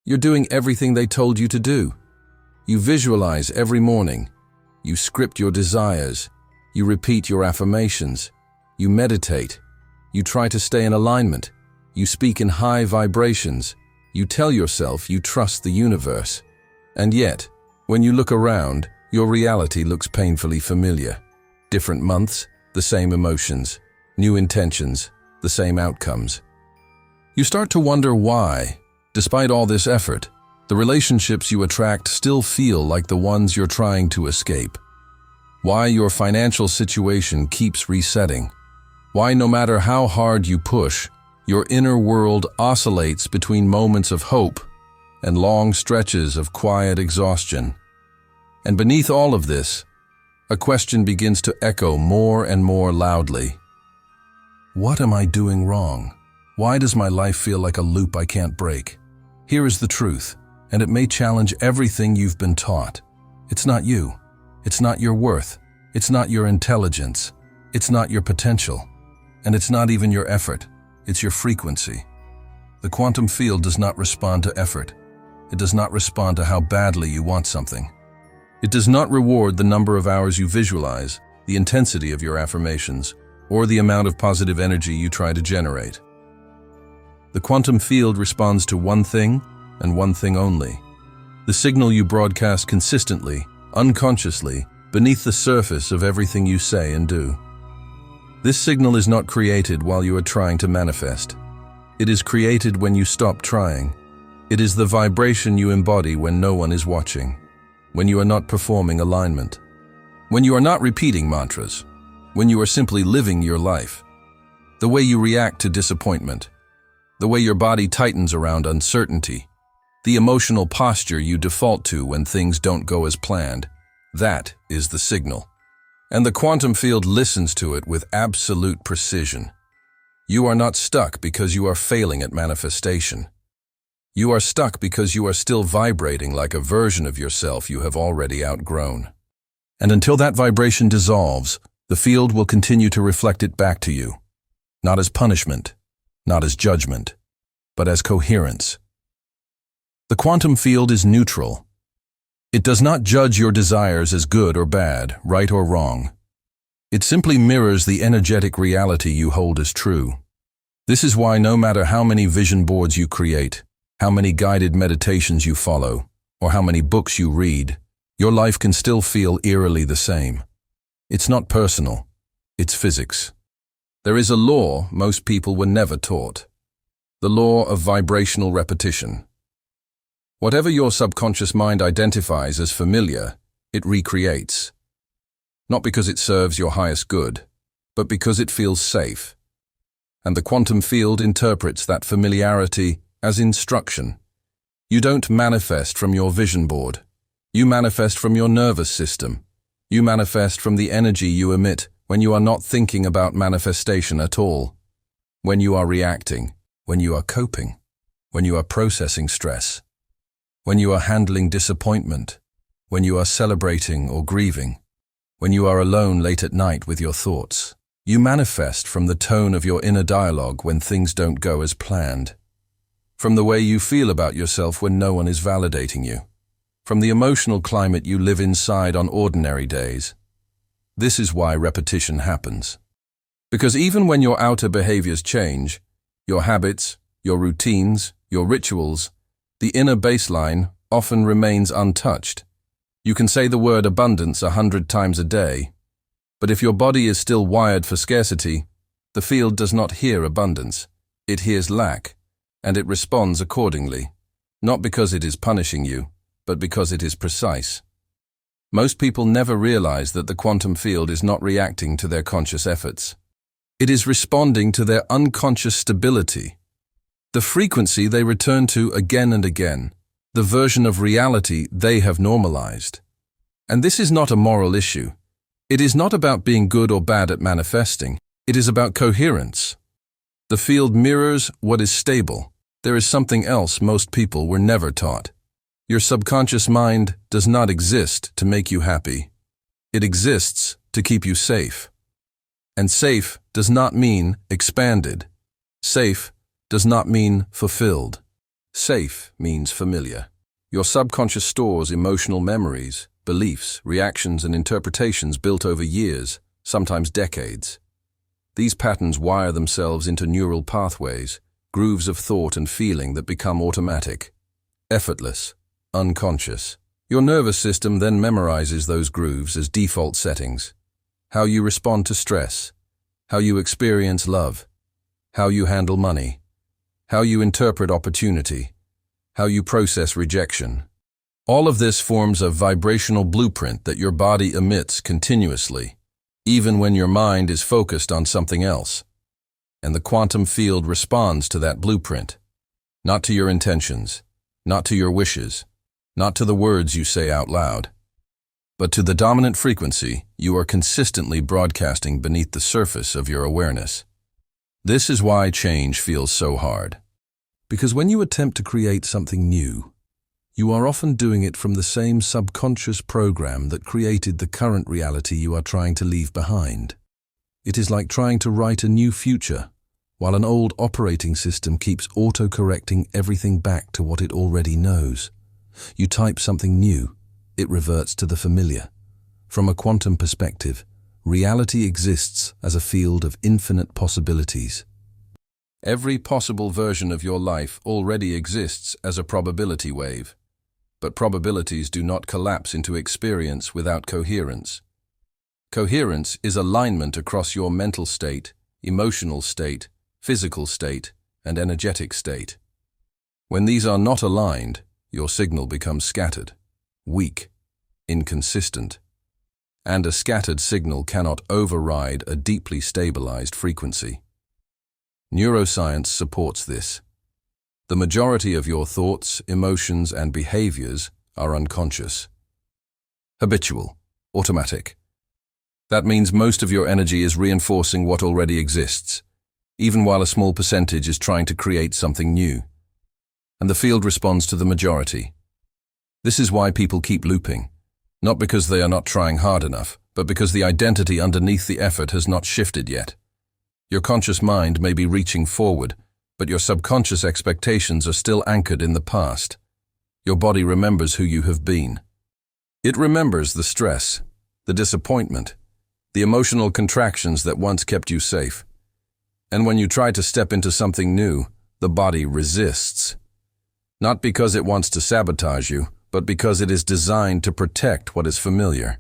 You're doing everything they told you to do. You visualize every morning. You script your desires. You repeat your affirmations. You meditate. You try to stay in alignment. You speak in high vibrations. You tell yourself you trust the universe. And yet, when you look around, your reality looks painfully familiar. Different months, the same emotions. New intentions, the same outcomes. You start to wonder why, despite all this effort, the relationships you attract still feel like the ones you're trying to escape. Why your financial situation keeps resetting. Why no matter how hard you push, your inner world oscillates between moments of hope and long stretches of quiet exhaustion. And beneath all of this, a question begins to echo more and more loudly. What am I doing wrong? Why does my life feel like a loop I can't break? Here is the truth, and it may challenge everything you've been taught. It's not you. It's not your worth. It's not your intelligence. It's not your potential. And it's not even your effort. It's your frequency. The quantum field does not respond to effort. It does not respond to how badly you want something. It does not reward the number of hours you visualize, the intensity of your affirmations, or the amount of positive energy you try to generate. The quantum field responds to one thing and one thing only: the signal you broadcast consistently, unconsciously, beneath the surface of everything you say and do. This signal is not created while you are trying to manifest. It is created when you stop trying. It is the vibration you embody when no one is watching, when you are not performing alignment, when you are not repeating mantras, when you are simply living your life. The way you react to disappointment, the way your body tightens around uncertainty, the emotional posture you default to when things don't go as planned, that is the signal. And the quantum field listens to it with absolute precision. You are not stuck because you are failing at manifestation. You are stuck because you are still vibrating like a version of yourself you have already outgrown. And until that vibration dissolves, the field will continue to reflect it back to you, not as punishment, not as judgment, but as coherence. The quantum field is neutral. It does not judge your desires as good or bad, right or wrong. It simply mirrors the energetic reality you hold as true. This is why no matter how many vision boards you create, how many guided meditations you follow, or how many books you read, your life can still feel eerily the same. It's not personal, it's physics. There is a law most people were never taught: the law of vibrational repetition. Whatever your subconscious mind identifies as familiar, it recreates. Not because it serves your highest good, but because it feels safe. And the quantum field interprets that familiarity as instruction. You don't manifest from your vision board. You manifest from your nervous system. You manifest from the energy you emit when you are not thinking about manifestation at all. When you are reacting, when you are coping, when you are processing stress, when you are handling disappointment, when you are celebrating or grieving, when you are alone late at night with your thoughts. You manifest from the tone of your inner dialogue when things don't go as planned. From the way you feel about yourself when no one is validating you. From the emotional climate you live inside on ordinary days. This is why repetition happens. Because even when your outer behaviors change, your habits, your routines, your rituals, the inner baseline often remains untouched. You can say the word abundance 100 times a day, but if your body is still wired for scarcity, the field does not hear abundance. It hears lack, and it responds accordingly, not because it is punishing you, but because it is precise. Most people never realize that the quantum field is not reacting to their conscious efforts. It is responding to their unconscious stability, the frequency they return to again and again, the version of reality they have normalized. And this is not a moral issue. It is not about being good or bad at manifesting. It is about coherence. The field mirrors what is stable. There is something else most people were never taught. Your subconscious mind does not exist to make you happy. It exists to keep you safe. And safe does not mean expanded. Safe does not mean fulfilled. Safe means familiar. Your subconscious stores emotional memories, beliefs, reactions, and interpretations built over years, sometimes decades. These patterns wire themselves into neural pathways, grooves of thought and feeling that become automatic, effortless, unconscious. Your nervous system then memorizes those grooves as default settings. How you respond to stress, how you experience love, how you handle money, how you interpret opportunity, how you process rejection. All of this forms a vibrational blueprint that your body emits continuously, even when your mind is focused on something else. And the quantum field responds to that blueprint, not to your intentions, not to your wishes, not to the words you say out loud, but to the dominant frequency you are consistently broadcasting beneath the surface of your awareness. This is why change feels so hard. Because when you attempt to create something new, you are often doing it from the same subconscious program that created the current reality you are trying to leave behind. It is like trying to write a new future, while an old operating system keeps auto-correcting everything back to what it already knows. You type something new, it reverts to the familiar. From a quantum perspective, reality exists as a field of infinite possibilities. Every possible version of your life already exists as a probability wave. But probabilities do not collapse into experience without coherence. Coherence is alignment across your mental state, emotional state, physical state, and energetic state. When these are not aligned, your signal becomes scattered, weak, inconsistent. And a scattered signal cannot override a deeply stabilized frequency. Neuroscience supports this. The majority of your thoughts, emotions, and behaviors are unconscious. Habitual, automatic. That means most of your energy is reinforcing what already exists, even while a small percentage is trying to create something new. And the field responds to the majority. This is why people keep looping, not because they are not trying hard enough, but because the identity underneath the effort has not shifted yet. Your conscious mind may be reaching forward, but your subconscious expectations are still anchored in the past. Your body remembers who you have been. It remembers the stress, the disappointment, the emotional contractions that once kept you safe. And when you try to step into something new, the body resists. Not because it wants to sabotage you, but because it is designed to protect what is familiar.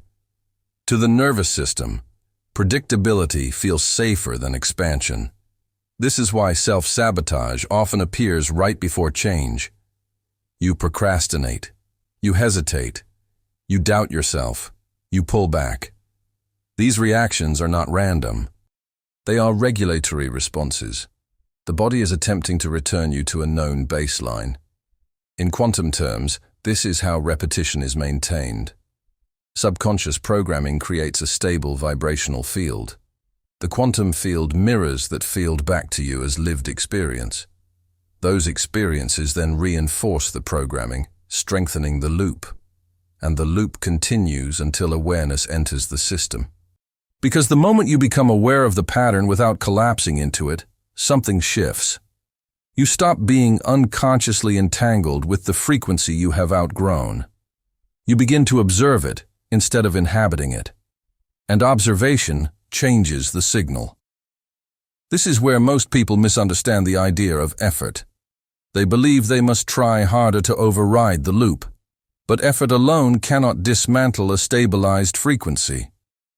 To the nervous system, predictability feels safer than expansion. This is why self-sabotage often appears right before change. You procrastinate, you hesitate, you doubt yourself, you pull back. These reactions are not random. They are regulatory responses. The body is attempting to return you to a known baseline. In quantum terms, this is how repetition is maintained. Subconscious programming creates a stable vibrational field. The quantum field mirrors that field back to you as lived experience. Those experiences then reinforce the programming, strengthening the loop. And the loop continues until awareness enters the system. Because the moment you become aware of the pattern without collapsing into it, something shifts. You stop being unconsciously entangled with the frequency you have outgrown. You begin to observe it instead of inhabiting it. And observation changes the signal. This is where most people misunderstand the idea of effort. They believe they must try harder to override the loop. But effort alone cannot dismantle a stabilized frequency.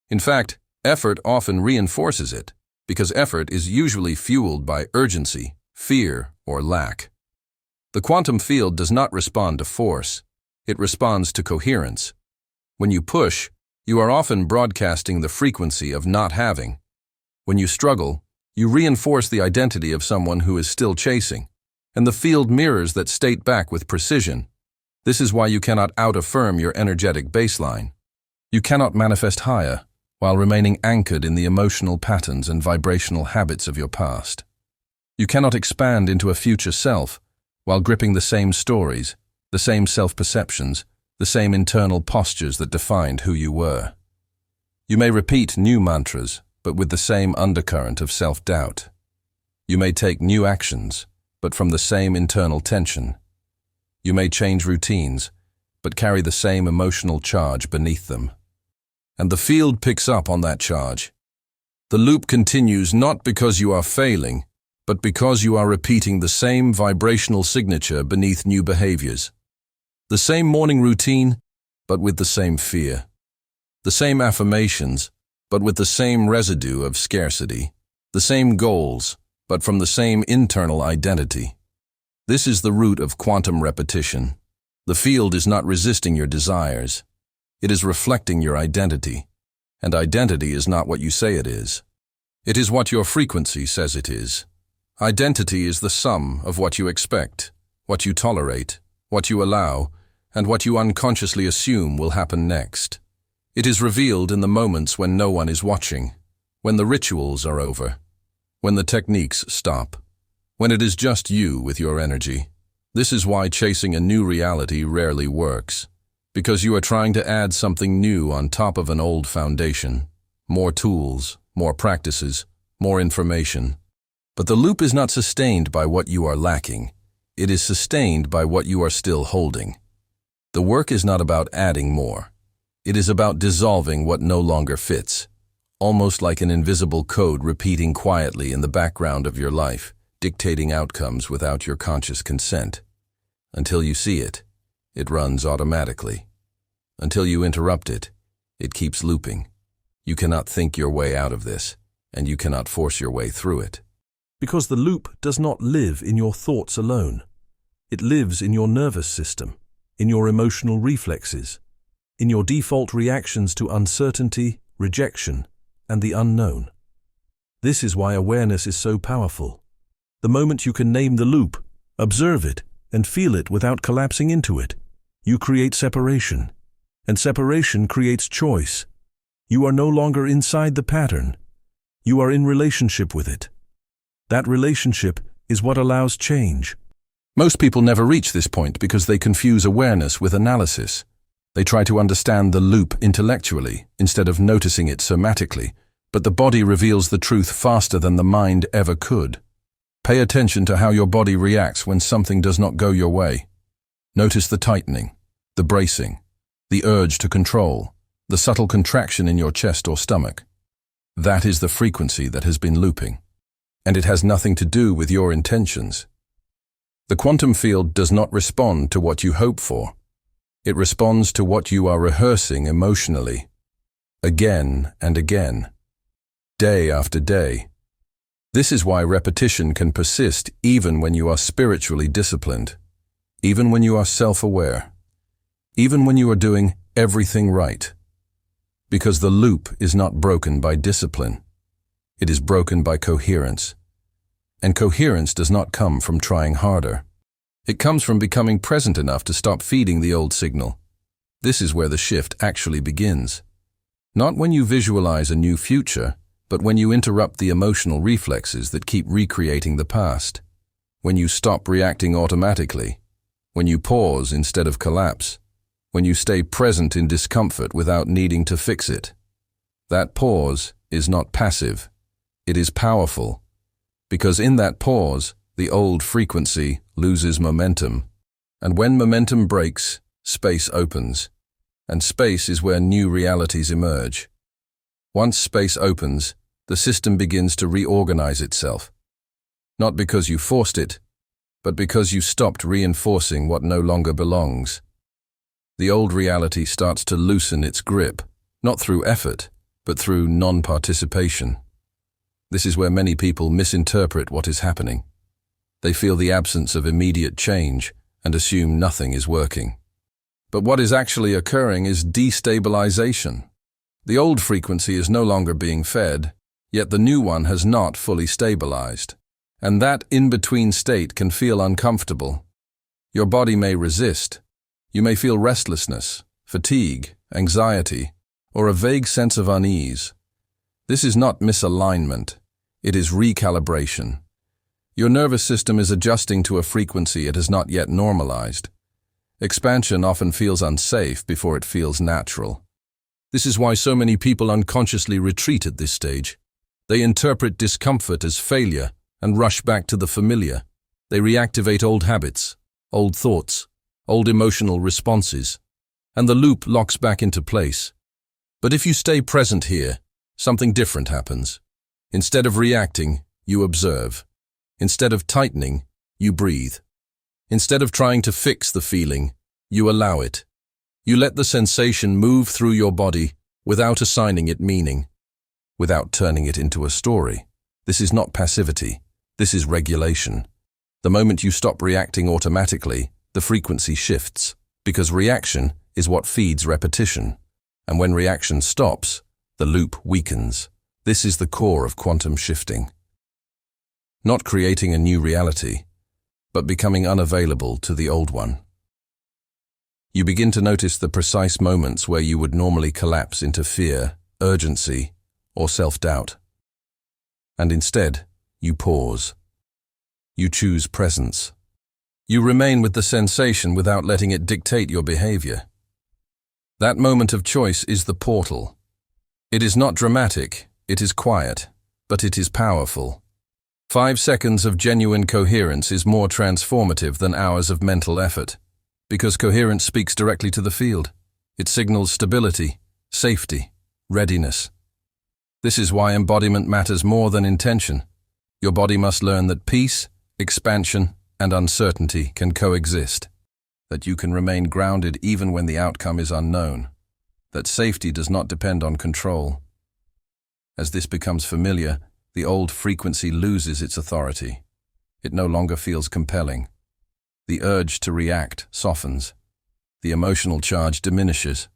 In fact, effort often reinforces it, because effort is usually fueled by urgency, fear, or lack. The quantum field does not respond to force. It responds to coherence. When you push, you are often broadcasting the frequency of not having. When you struggle, you reinforce the identity of someone who is still chasing, and the field mirrors that state back with precision. This is why you cannot out-affirm your energetic baseline. You cannot manifest higher while remaining anchored in the emotional patterns and vibrational habits of your past. You cannot expand into a future self while gripping the same stories, the same self-perceptions, the same internal postures that defined who you were. You may repeat new mantras, but with the same undercurrent of self-doubt. You may take new actions, but from the same internal tension. You may change routines, but carry the same emotional charge beneath them. And the field picks up on that charge. The loop continues not because you are failing, but because you are repeating the same vibrational signature beneath new behaviors. The same morning routine, but with the same fear. The same affirmations, but with the same residue of scarcity. The same goals, but from the same internal identity. This is the root of quantum repetition. The field is not resisting your desires. It is reflecting your identity. And identity is not what you say it is. It is what your frequency says it is. Identity is the sum of what you expect, what you tolerate, what you allow, and what you unconsciously assume will happen next. It is revealed in the moments when no one is watching, when the rituals are over, when the techniques stop, when it is just you with your energy. This is why chasing a new reality rarely works, because you are trying to add something new on top of an old foundation. More tools, more practices, more information. But the loop is not sustained by what you are lacking. It is sustained by what you are still holding. The work is not about adding more. It is about dissolving what no longer fits, almost like an invisible code repeating quietly in the background of your life, dictating outcomes without your conscious consent. Until you see it, it runs automatically. Until you interrupt it, it keeps looping. You cannot think your way out of this, and you cannot force your way through it. Because the loop does not live in your thoughts alone. It lives in your nervous system, in your emotional reflexes, in your default reactions to uncertainty, rejection, and the unknown. This is why awareness is so powerful. The moment you can name the loop, observe it, and feel it without collapsing into it, you create separation. And separation creates choice. You are no longer inside the pattern. You are in relationship with it. That relationship is what allows change. Most people never reach this point because they confuse awareness with analysis. They try to understand the loop intellectually instead of noticing it somatically, but the body reveals the truth faster than the mind ever could. Pay attention to how your body reacts when something does not go your way. Notice the tightening, the bracing, the urge to control, the subtle contraction in your chest or stomach. That is the frequency that has been looping, and it has nothing to do with your intentions. The quantum field does not respond to what you hope for. It responds to what you are rehearsing emotionally, again and again, day after day. This is why repetition can persist even when you are spiritually disciplined, even when you are self-aware, even when you are doing everything right. Because the loop is not broken by discipline. It is broken by coherence. And coherence does not come from trying harder. It comes from becoming present enough to stop feeding the old signal. This is where the shift actually begins. Not when you visualize a new future, but when you interrupt the emotional reflexes that keep recreating the past. When you stop reacting automatically. When you pause instead of collapse. When you stay present in discomfort without needing to fix it. That pause is not passive. It is powerful. Because in that pause, the old frequency loses momentum. And when momentum breaks, space opens. And space is where new realities emerge. Once space opens, the system begins to reorganize itself. Not because you forced it, but because you stopped reinforcing what no longer belongs. The old reality starts to loosen its grip, not through effort, but through non-participation. This is where many people misinterpret what is happening. They feel the absence of immediate change and assume nothing is working. But what is actually occurring is destabilization. The old frequency is no longer being fed, yet the new one has not fully stabilized. And that in-between state can feel uncomfortable. Your body may resist. You may feel restlessness, fatigue, anxiety, or a vague sense of unease. This is not misalignment. It is recalibration. Your nervous system is adjusting to a frequency it has not yet normalized. Expansion often feels unsafe before it feels natural. This is why so many people unconsciously retreat at this stage. They interpret discomfort as failure and rush back to the familiar. They reactivate old habits, old thoughts, old emotional responses, and the loop locks back into place. But if you stay present here, something different happens. Instead of reacting, you observe. Instead of tightening, you breathe. Instead of trying to fix the feeling, you allow it. You let the sensation move through your body without assigning it meaning, without turning it into a story. This is not passivity. This is regulation. The moment you stop reacting automatically, the frequency shifts, because reaction is what feeds repetition. And when reaction stops, the loop weakens. This is the core of quantum shifting. Not creating a new reality, but becoming unavailable to the old one. You begin to notice the precise moments where you would normally collapse into fear, urgency, or self-doubt. And instead, you pause. You choose presence. You remain with the sensation without letting it dictate your behavior. That moment of choice is the portal. It is not dramatic, it is quiet, but it is powerful. 5 seconds of genuine coherence is more transformative than hours of mental effort, because coherence speaks directly to the field. It signals stability, safety, readiness. This is why embodiment matters more than intention. Your body must learn that peace, expansion, and uncertainty can coexist, that you can remain grounded even when the outcome is unknown, that safety does not depend on control. As this becomes familiar, the old frequency loses its authority. It no longer feels compelling. The urge to react softens. The emotional charge diminishes.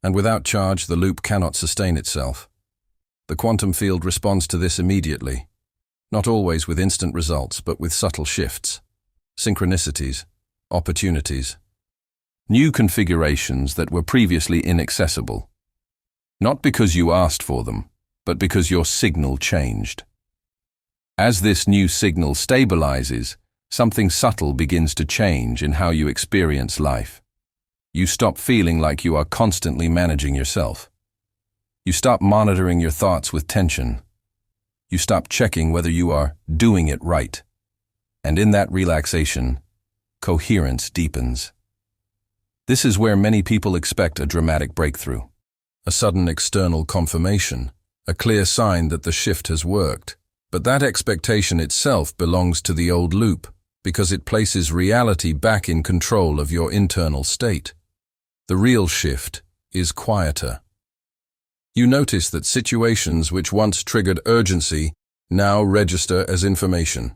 And without charge, the loop cannot sustain itself. The quantum field responds to this immediately, not always with instant results, but with subtle shifts, synchronicities, opportunities, new configurations that were previously inaccessible. Not because you asked for them, but because your signal changed. As this new signal stabilizes, something subtle begins to change in how you experience life. You stop feeling like you are constantly managing yourself. You stop monitoring your thoughts with tension. You stop checking whether you are doing it right. And in that relaxation, coherence deepens. This is where many people expect a dramatic breakthrough, a sudden external confirmation, a clear sign that the shift has worked. But that expectation itself belongs to the old loop, because it places reality back in control of your internal state. The real shift is quieter. You notice that situations which once triggered urgency now register as information.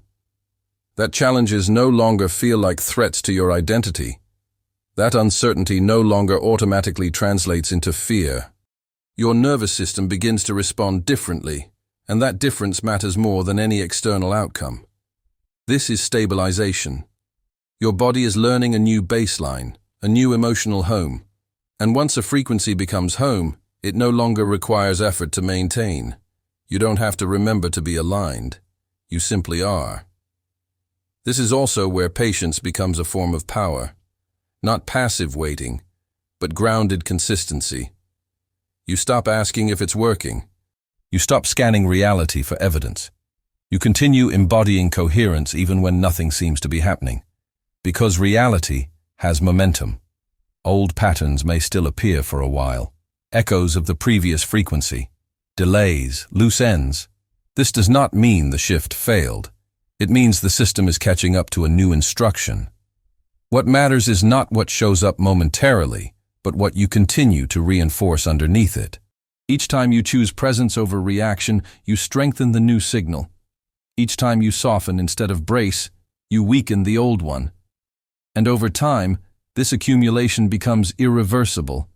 That challenges no longer feel like threats to your identity. That uncertainty no longer automatically translates into fear. Your nervous system begins to respond differently, and that difference matters more than any external outcome. This is stabilization. Your body is learning a new baseline, a new emotional home. And once a frequency becomes home, it no longer requires effort to maintain. You don't have to remember to be aligned. You simply are. This is also where patience becomes a form of power. Not passive waiting, but grounded consistency. You stop asking if it's working. You stop scanning reality for evidence. You continue embodying coherence even when nothing seems to be happening. Because reality has momentum. Old patterns may still appear for a while. Echoes of the previous frequency. Delays, loose ends. This does not mean the shift failed. It means the system is catching up to a new instruction. What matters is not what shows up momentarily, but what you continue to reinforce underneath it. Each time you choose presence over reaction, you strengthen the new signal. Each time you soften instead of brace, you weaken the old one. And over time, this accumulation becomes irreversible.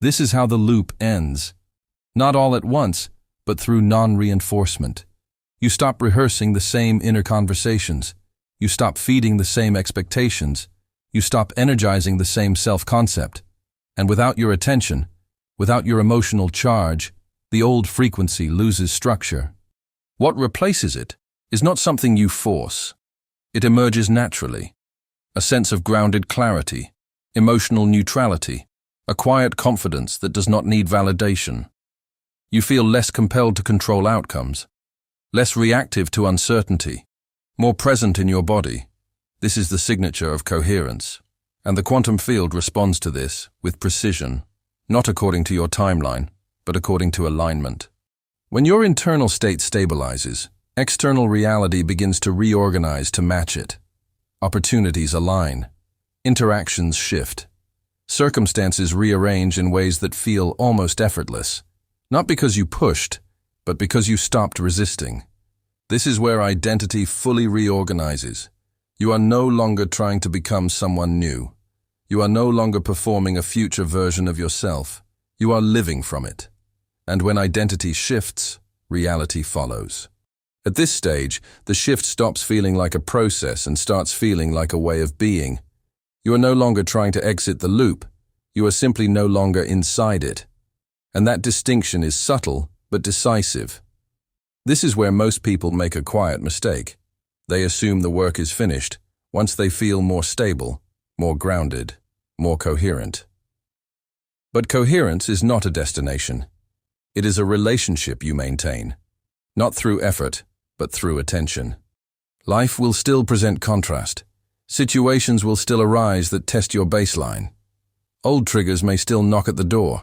This is how the loop ends. Not all at once, but through non-reinforcement. You stop rehearsing the same inner conversations. You stop feeding the same expectations. You stop energizing the same self-concept. And without your attention, without your emotional charge, the old frequency loses structure. What replaces it is not something you force. It emerges naturally. A sense of grounded clarity, emotional neutrality, a quiet confidence that does not need validation. You feel less compelled to control outcomes, less reactive to uncertainty, more present in your body. This is the signature of coherence. And the quantum field responds to this with precision, not according to your timeline, but according to alignment. When your internal state stabilizes, external reality begins to reorganize to match it. Opportunities align. Interactions shift. Circumstances rearrange in ways that feel almost effortless, not because you pushed, but because you stopped resisting. This is where identity fully reorganizes. You are no longer trying to become someone new. You are no longer performing a future version of yourself. You are living from it. And when identity shifts, reality follows. At this stage, the shift stops feeling like a process and starts feeling like a way of being. You are no longer trying to exit the loop. You are simply no longer inside it. And that distinction is subtle but decisive. This is where most people make a quiet mistake. They assume the work is finished once they feel more stable, more grounded, more coherent. But coherence is not a destination. It is a relationship you maintain, not through effort, but through attention. Life will still present contrast. Situations will still arise that test your baseline. Old triggers may still knock at the door,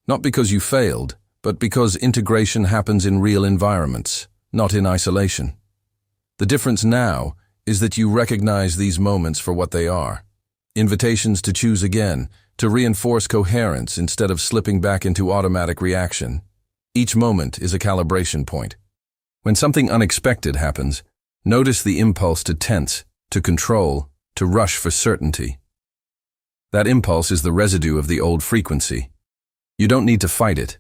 not because you failed, but because integration happens in real environments, not in isolation. The difference now is that you recognize these moments for what they are. Invitations to choose again, to reinforce coherence instead of slipping back into automatic reaction. Each moment is a calibration point. When something unexpected happens, notice the impulse to tense, to control, to rush for certainty. That impulse is the residue of the old frequency. You don't need to fight it.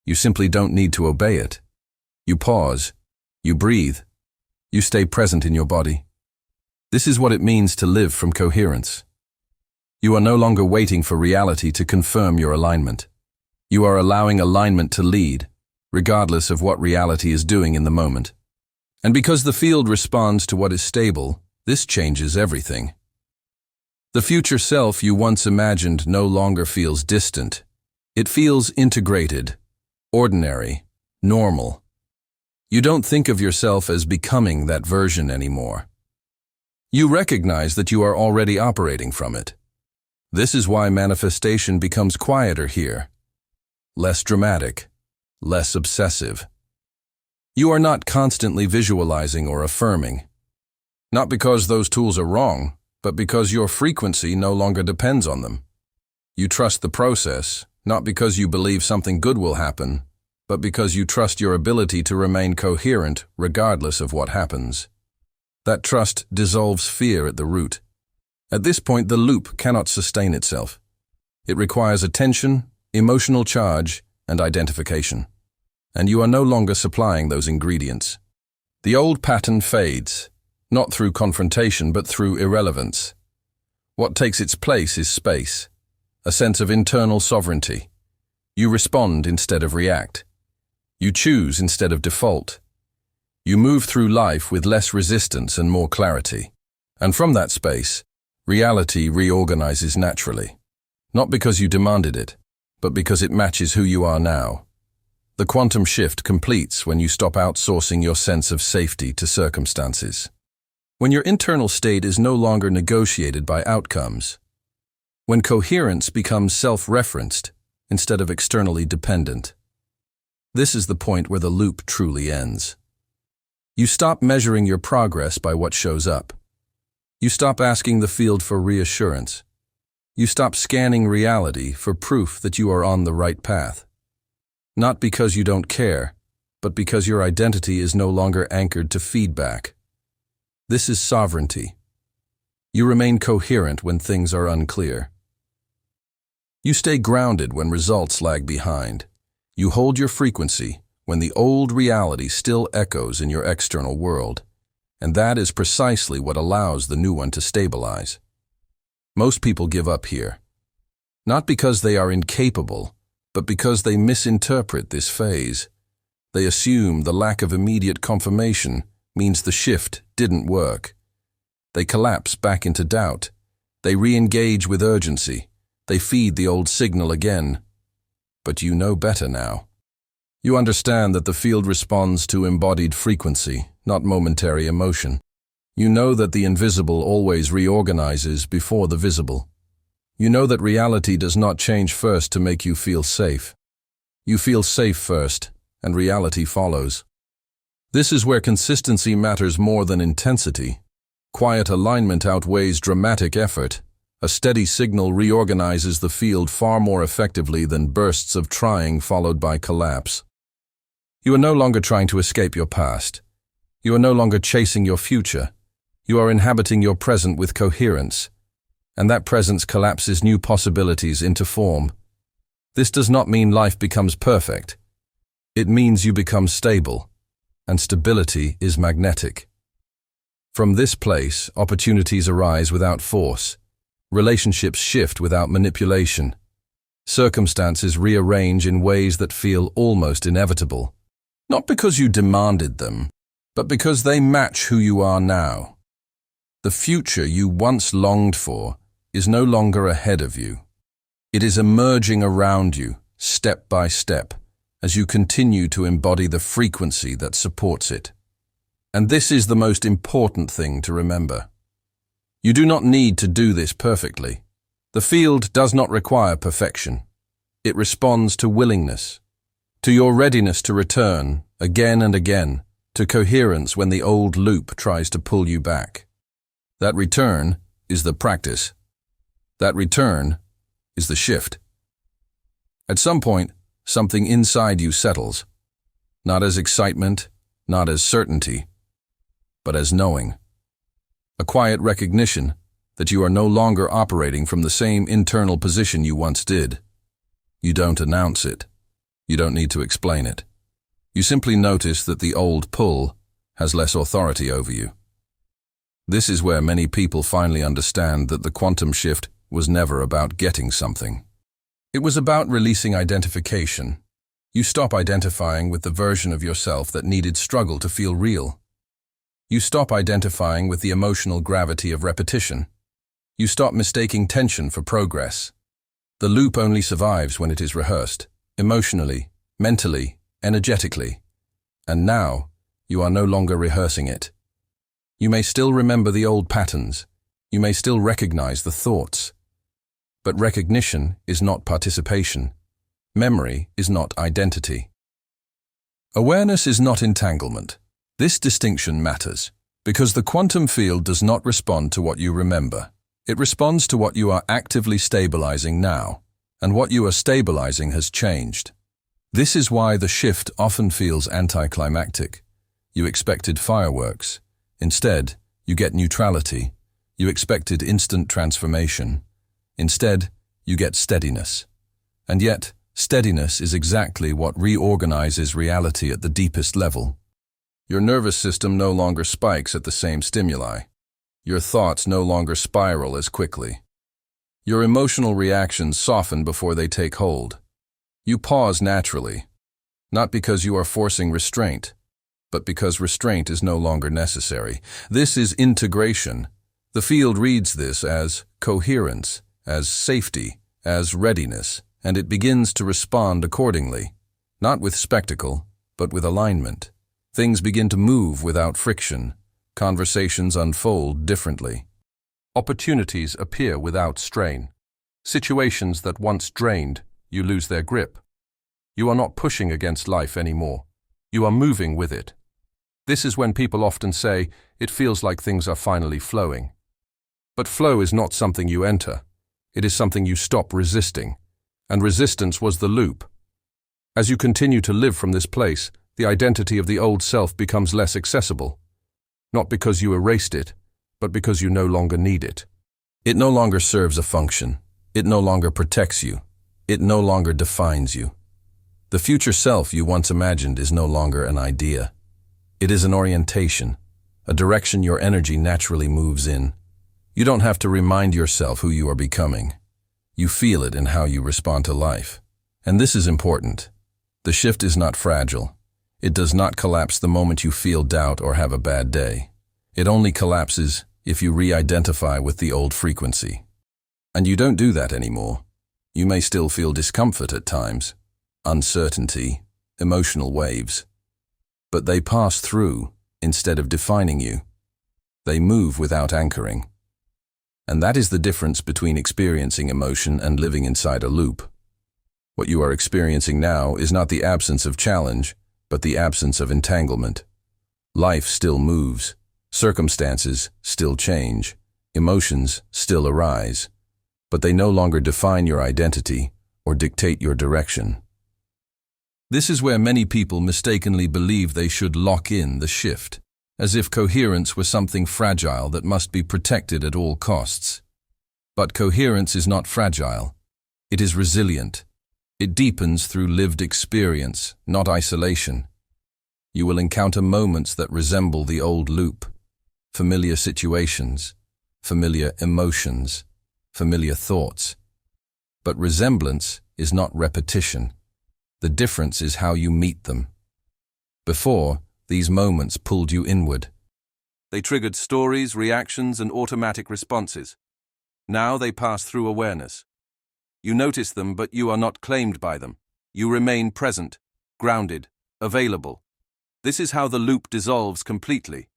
You simply don't need to obey it. You pause. You breathe. You stay present in your body. This is what it means to live from coherence. You are no longer waiting for reality to confirm your alignment. You are allowing alignment to lead, regardless of what reality is doing in the moment. And because the field responds to what is stable, this changes everything. The future self you once imagined no longer feels distant. It feels integrated, ordinary, normal. You don't think of yourself as becoming that version anymore. You recognize that you are already operating from it. This is why manifestation becomes quieter here. Less dramatic, less obsessive. You are not constantly visualizing or affirming. Not because those tools are wrong, but because your frequency no longer depends on them. You trust the process, not because you believe something good will happen, but because you trust your ability to remain coherent regardless of what happens. That trust dissolves fear at the root. At this point, the loop cannot sustain itself. It requires attention, emotional charge, and identification. And you are no longer supplying those ingredients. The old pattern fades, not through confrontation but through irrelevance. What takes its place is space, a sense of internal sovereignty. You respond instead of react. You choose instead of default. You move through life with less resistance and more clarity. And from that space, reality reorganizes naturally. Not because you demanded it, but because it matches who you are now. The quantum shift completes when you stop outsourcing your sense of safety to circumstances. When your internal state is no longer negotiated by outcomes. When coherence becomes self-referenced instead of externally dependent. This is the point where the loop truly ends. You stop measuring your progress by what shows up. You stop asking the field for reassurance. You stop scanning reality for proof that you are on the right path. Not because you don't care, but because your identity is no longer anchored to feedback. This is sovereignty. You remain coherent when things are unclear. You stay grounded when results lag behind. You hold your frequency when the old reality still echoes in your external world. And that is precisely what allows the new one to stabilize. Most people give up here. Not because they are incapable, but because they misinterpret this phase. They assume the lack of immediate confirmation means the shift didn't work. They collapse back into doubt. They re-engage with urgency. They feed the old signal again. But you know better now. You understand that the field responds to embodied frequency, not momentary emotion. You know that the invisible always reorganizes before the visible. You know that reality does not change first to make you feel safe. You feel safe first, and reality follows. This is where consistency matters more than intensity. Quiet alignment outweighs dramatic effort. A steady signal reorganizes the field far more effectively than bursts of trying followed by collapse. You are no longer trying to escape your past. You are no longer chasing your future. You are inhabiting your present with coherence, and that presence collapses new possibilities into form. This does not mean life becomes perfect. It means you become stable, and stability is magnetic. From this place, opportunities arise without force. Relationships shift without manipulation. Circumstances rearrange in ways that feel almost inevitable. Not because you demanded them, but because they match who you are now. The future you once longed for is no longer ahead of you. It is emerging around you, step by step, as you continue to embody the frequency that supports it. And this is the most important thing to remember. You do not need to do this perfectly. The field does not require perfection. It responds to willingness, to your readiness to return, again and again, to coherence when the old loop tries to pull you back. That return is the practice. That return is the shift. At some point, something inside you settles, not as excitement, not as certainty, but as knowing. A quiet recognition that you are no longer operating from the same internal position you once did. You don't announce it. You don't need to explain it. You simply notice that the old pull has less authority over you. This is where many people finally understand that the quantum shift was never about getting something. It was about releasing identification. You stop identifying with the version of yourself that needed struggle to feel real. You stop identifying with the emotional gravity of repetition. You stop mistaking tension for progress. The loop only survives when it is rehearsed, emotionally, mentally, energetically. And now, you are no longer rehearsing it. You may still remember the old patterns. You may still recognize the thoughts. But recognition is not participation. Memory is not identity. Awareness is not entanglement. This distinction matters because the quantum field does not respond to what you remember. It responds to what you are actively stabilizing now, and what you are stabilizing has changed. This is why the shift often feels anticlimactic. You expected fireworks. Instead, you get neutrality. You expected instant transformation. Instead, you get steadiness. And yet, steadiness is exactly what reorganizes reality at the deepest level. Your nervous system no longer spikes at the same stimuli. Your thoughts no longer spiral as quickly. Your emotional reactions soften before they take hold. You pause naturally, not because you are forcing restraint, but because restraint is no longer necessary. This is integration. The field reads this as coherence, as safety, as readiness, and it begins to respond accordingly, not with spectacle, but with alignment. Things begin to move without friction. Conversations unfold differently. Opportunities appear without strain. Situations that once drained, you lose their grip. You are not pushing against life anymore. You are moving with it. This is when people often say, it feels like things are finally flowing. But flow is not something you enter. It is something you stop resisting. And resistance was the loop. As you continue to live from this place, the identity of the old self becomes less accessible. Not because you erased it, but because you no longer need it. It no longer serves a function. It no longer protects you. It no longer defines you. The future self you once imagined is no longer an idea. It is an orientation, a direction your energy naturally moves in. You don't have to remind yourself who you are becoming. You feel it in how you respond to life. And this is important. The shift is not fragile. It does not collapse the moment you feel doubt or have a bad day. It only collapses if you re-identify with the old frequency. And you don't do that anymore. You may still feel discomfort at times, uncertainty, emotional waves. But they pass through instead of defining you. They move without anchoring. And that is the difference between experiencing emotion and living inside a loop. What you are experiencing now is not the absence of challenge, but the absence of entanglement. Life still moves, circumstances still change, emotions still arise, but they no longer define your identity or dictate your direction. This is where many people mistakenly believe they should lock in the shift, as if coherence were something fragile that must be protected at all costs. But coherence is not fragile. It is resilient. It deepens through lived experience, not isolation. You will encounter moments that resemble the old loop, familiar situations, familiar emotions, familiar thoughts. But resemblance is not repetition. The difference is how you meet them. Before, these moments pulled you inward. They triggered stories, reactions, and automatic responses. Now they pass through awareness. You notice them, but you are not claimed by them. You remain present, grounded, available. This is how the loop dissolves completely.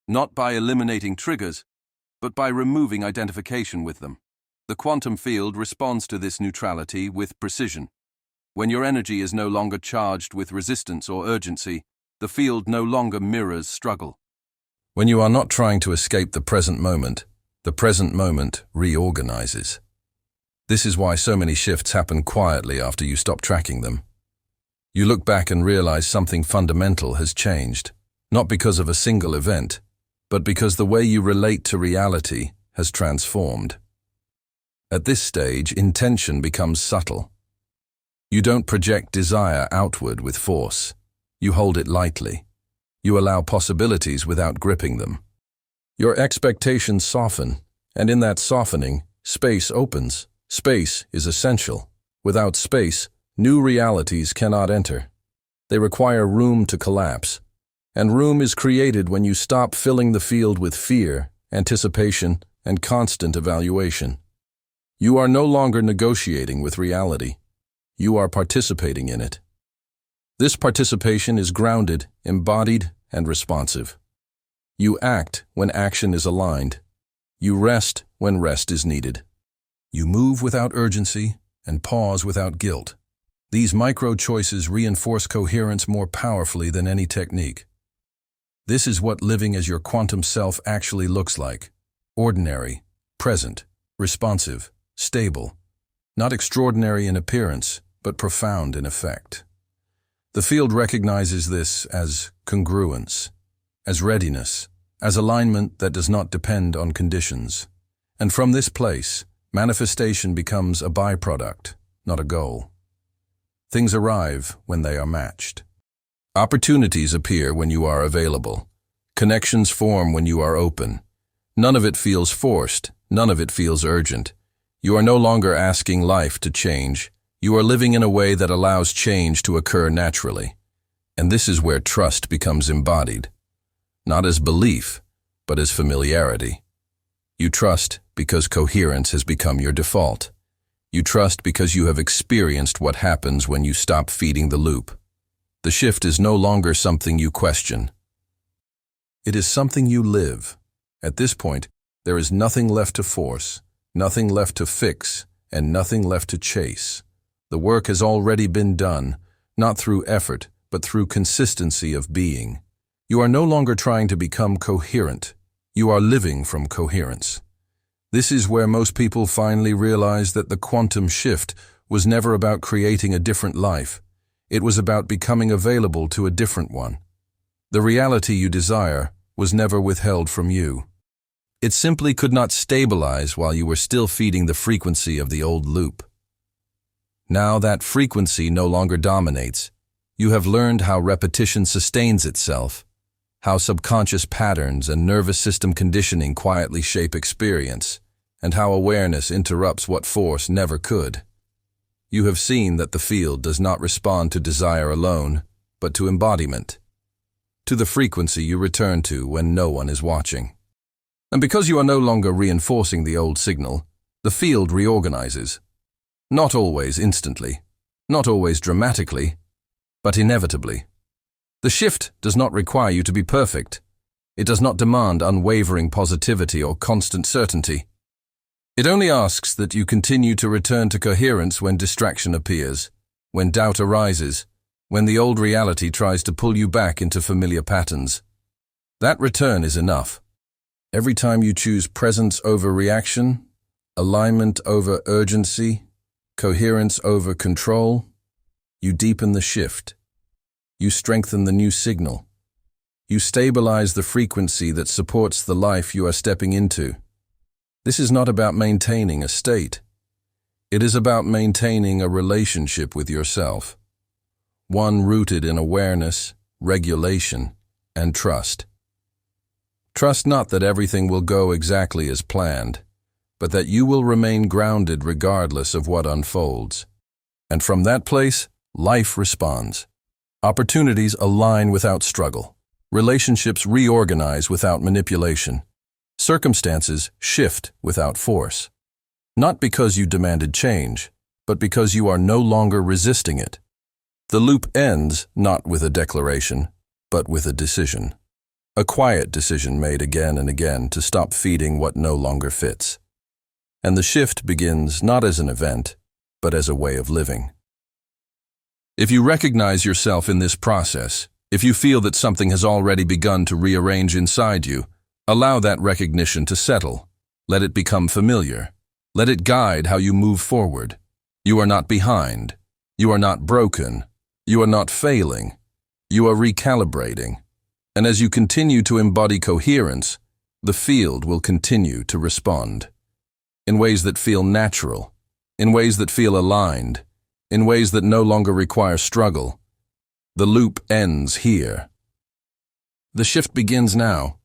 Not by eliminating triggers, but by removing identification with them. The quantum field responds to this neutrality with precision. When your energy is no longer charged with resistance or urgency, the field no longer mirrors struggle. When you are not trying to escape the present moment reorganizes. This is why so many shifts happen quietly after you stop tracking them. You look back and realize something fundamental has changed, not because of a single event, but because the way you relate to reality has transformed. At this stage, intention becomes subtle. You don't project desire outward with force. You hold it lightly. You allow possibilities without gripping them. Your expectations soften, and in that softening, space opens. Space is essential. Without space, new realities cannot enter. They require room to collapse. And room is created when you stop filling the field with fear, anticipation, and constant evaluation. You are no longer negotiating with reality. You are participating in it. This participation is grounded, embodied, and responsive. You act when action is aligned. You rest when rest is needed. You move without urgency and pause without guilt. These micro-choices reinforce coherence more powerfully than any technique. This is what living as your quantum self actually looks like. Ordinary, present, responsive, stable. Not extraordinary in appearance, but profound in effect. The field recognizes this as congruence, as readiness, as alignment that does not depend on conditions. And from this place, manifestation becomes a byproduct, not a goal. Things arrive when they are matched. Opportunities appear when you are available. Connections form when you are open. None of it feels forced, none of it feels urgent. You are no longer asking life to change. You are living in a way that allows change to occur naturally. And this is where trust becomes embodied. Not as belief, but as familiarity. You trust because coherence has become your default. You trust because you have experienced what happens when you stop feeding the loop. The shift is no longer something you question. It is something you live. At this point, there is nothing left to force, nothing left to fix, and nothing left to chase. The work has already been done, not through effort, but through consistency of being. You are no longer trying to become coherent. You are living from coherence. This is where most people finally realize that the quantum shift was never about creating a different life. It was about becoming available to a different one. The reality you desire was never withheld from you. It simply could not stabilize while you were still feeding the frequency of the old loop. Now that frequency no longer dominates. You have learned how repetition sustains itself, how subconscious patterns and nervous system conditioning quietly shape experience, and how awareness interrupts what force never could. You have seen that the field does not respond to desire alone, but to embodiment, to the frequency you return to when no one is watching. And because you are no longer reinforcing the old signal, the field reorganizes. Not always instantly, not always dramatically, but inevitably. The shift does not require you to be perfect. It does not demand unwavering positivity or constant certainty. It only asks that you continue to return to coherence when distraction appears, when doubt arises, when the old reality tries to pull you back into familiar patterns. That return is enough. Every time you choose presence over reaction, alignment over urgency, coherence over control, you deepen the shift. You strengthen the new signal. You stabilize the frequency that supports the life you are stepping into. This is not about maintaining a state. It is about maintaining a relationship with yourself, one rooted in awareness, regulation, and trust. Trust not that everything will go exactly as planned, but that you will remain grounded regardless of what unfolds. And from that place, life responds. Opportunities align without struggle. Relationships reorganize without manipulation. Circumstances shift without force. Not because you demanded change, but because you are no longer resisting it. The loop ends not with a declaration, but with a decision. A quiet decision made again and again to stop feeding what no longer fits. And the shift begins not as an event, but as a way of living. If you recognize yourself in this process, if you feel that something has already begun to rearrange inside you, allow that recognition to settle. Let it become familiar. Let it guide how you move forward. You are not behind. You are not broken. You are not failing. You are recalibrating. And as you continue to embody coherence, the field will continue to respond. In ways that feel natural, in ways that feel aligned, in ways that no longer require struggle. The loop ends here. The shift begins now.